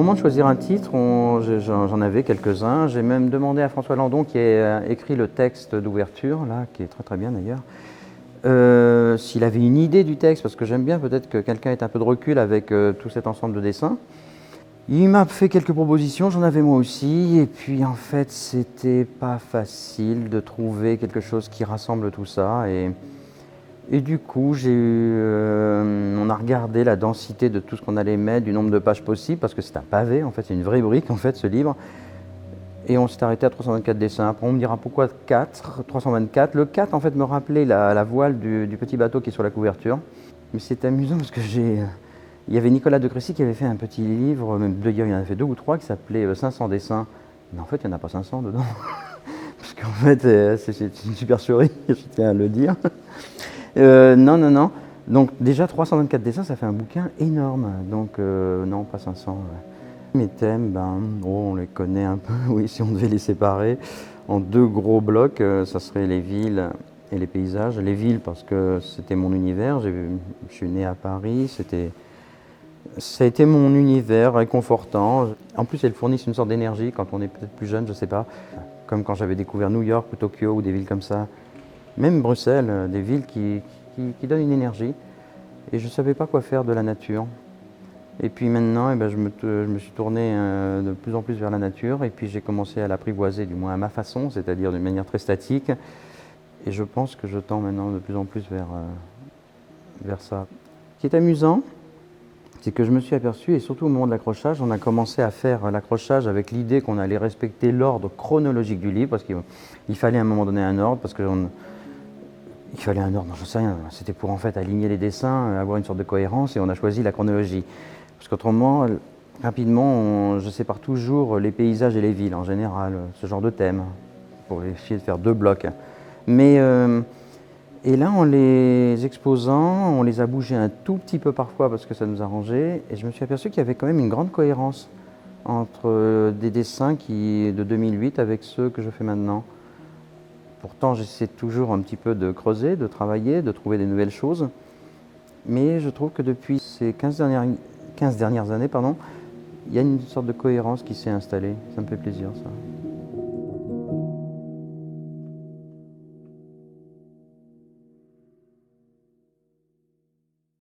moment de choisir un titre, j'en avais quelques-uns. J'ai même demandé à François Landon, qui a écrit le texte d'ouverture, là, qui est très très bien d'ailleurs, s'il avait une idée du texte, parce que j'aime bien peut-être que quelqu'un ait un peu de recul avec tout cet ensemble de dessins. Il m'a fait quelques propositions, j'en avais moi aussi, et puis en fait c'était pas facile de trouver quelque chose qui rassemble tout ça. Et du coup, on a regardé la densité de tout ce qu'on allait mettre, du nombre de pages possibles, parce que c'est un pavé, en fait, c'est une vraie brique, en fait, ce livre. Et on s'est arrêté à 324 dessins. Après, on me dira pourquoi 4, 324. Le 4, en fait, me rappelait la voile du petit bateau qui est sur la couverture. Mais c'est amusant parce que il y avait Nicolas de Crécy qui avait fait un petit livre, même d'ailleurs, il en a fait 2 ou 3, qui s'appelait 500 dessins. Mais en fait, il n'y en a pas 500 dedans. Parce qu'en fait, c'est une supercherie, je tiens à le dire. Non. Donc déjà 324 dessins, ça fait un bouquin énorme. Donc non, pas 500. Ouais. Mes thèmes, on les connaît un peu. Oui, si on devait les séparer en 2 gros blocs, ça serait les villes et les paysages. Les villes parce que c'était mon univers. Je suis né à Paris. Ça a été mon univers réconfortant. En plus, elles fournissent une sorte d'énergie quand on est peut-être plus jeune, je sais pas. Comme quand j'avais découvert New York ou Tokyo ou des villes comme ça. Même Bruxelles, des villes qui donnent une énergie. Et je ne savais pas quoi faire de la nature. Et puis maintenant, je me suis tourné de plus en plus vers la nature. Et puis j'ai commencé à l'apprivoiser, du moins à ma façon, c'est-à-dire d'une manière très statique. Et je pense que je tends maintenant de plus en plus vers ça. Ce qui est amusant, c'est que je me suis aperçu, et surtout au moment de l'accrochage, on a commencé à faire l'accrochage avec l'idée qu'on allait respecter l'ordre chronologique du livre, parce qu'il fallait à un moment donné un ordre, il fallait un ordre, j'en sais rien. C'était pour en fait aligner les dessins, avoir une sorte de cohérence, et on a choisi la chronologie. Parce qu'autrement, rapidement, je sépare toujours les paysages et les villes en général, ce genre de thème, pour essayer de faire 2 blocs. Mais et là, en les exposant, on les a bougés un tout petit peu parfois parce que ça nous arrangeait, et je me suis aperçu qu'il y avait quand même une grande cohérence entre des dessins de 2008 avec ceux que je fais maintenant. Pourtant, j'essaie toujours un petit peu de creuser, de travailler, de trouver des nouvelles choses. Mais je trouve que depuis ces 15 dernières années, il y a une sorte de cohérence qui s'est installée. Ça me fait plaisir, ça.